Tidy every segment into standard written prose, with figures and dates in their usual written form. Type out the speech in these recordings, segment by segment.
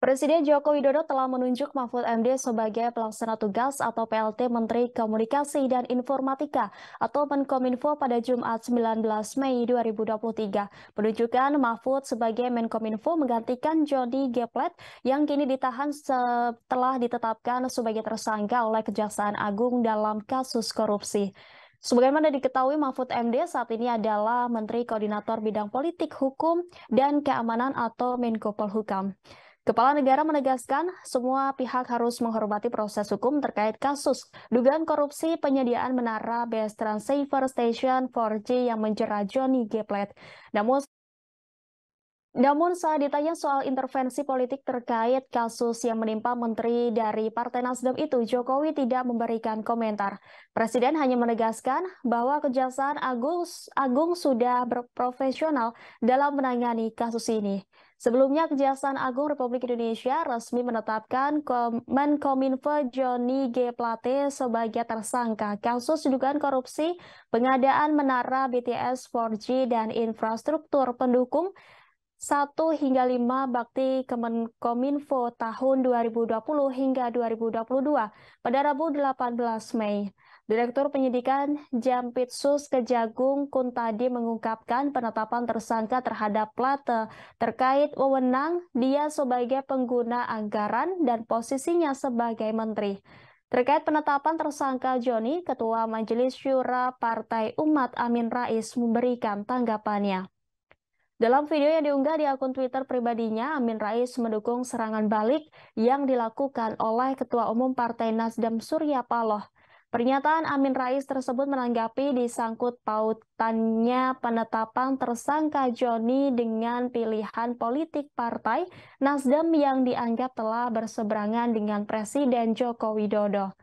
Presiden Joko Widodo telah menunjuk Mahfud MD sebagai pelaksana tugas atau PLT Menteri Komunikasi dan Informatika atau Menkominfo pada Jumat 19 Mei 2023. Penunjukan Mahfud sebagai Menkominfo menggantikan Jody G. Plate yang kini ditahan setelah ditetapkan sebagai tersangka oleh Kejaksaan Agung dalam kasus korupsi. Sebagaimana diketahui, Mahfud MD saat ini adalah Menteri Koordinator Bidang Politik, Hukum, dan Keamanan atau Menko Polhukam. Kepala negara menegaskan semua pihak harus menghormati proses hukum terkait kasus dugaan korupsi penyediaan menara base transceiver station 4G yang menjerat Johnny G. Plate. Namun saat ditanya soal intervensi politik terkait kasus yang menimpa menteri dari Partai Nasdem itu, Jokowi tidak memberikan komentar. Presiden hanya menegaskan bahwa Kejaksaan Agung sudah berprofesional dalam menangani kasus ini. Sebelumnya, Kejaksaan Agung Republik Indonesia resmi menetapkan Menkominfo Johnny G. Plate sebagai tersangka kasus dugaan korupsi pengadaan menara BTS 4G dan infrastruktur pendukung 1 hingga 5 Bakti Kemenkominfo tahun 2020 hingga 2022 pada Rabu 18 Mei. Direktur Penyidikan Jampitsus Kejagung Kuntadi mengungkapkan penetapan tersangka terhadap Plate terkait wewenang dia sebagai pengguna anggaran dan posisinya sebagai menteri. Terkait penetapan tersangka Johnny, Ketua Majelis Syura Partai Umat Amin Rais memberikan tanggapannya. Dalam video yang diunggah di akun Twitter pribadinya, Amin Rais mendukung serangan balik yang dilakukan oleh Ketua Umum Partai Nasdem Surya Paloh. Pernyataan Amin Rais tersebut menanggapi disangkut pautannya penetapan tersangka Johnny dengan pilihan politik Partai Nasdem yang dianggap telah berseberangan dengan Presiden Joko Widodo.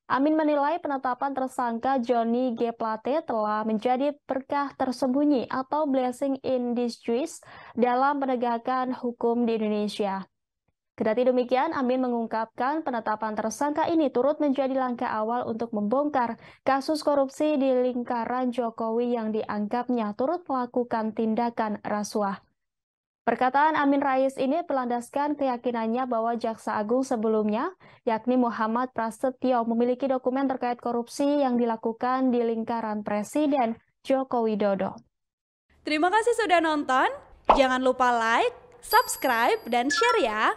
Amin menilai penetapan tersangka Johnny G. Plate telah menjadi berkah tersembunyi atau blessing in disguise dalam penegakan hukum di Indonesia. Kendati demikian, Amin mengungkapkan penetapan tersangka ini turut menjadi langkah awal untuk membongkar kasus korupsi di lingkaran Jokowi yang dianggapnya turut melakukan tindakan rasuah. Perkataan Amin Rais ini berlandaskan keyakinannya bahwa Jaksa Agung sebelumnya, yakni Muhammad Prasetyo, memiliki dokumen terkait korupsi yang dilakukan di lingkaran Presiden Joko Widodo. Terima kasih sudah nonton. Jangan lupa like, subscribe, dan share ya.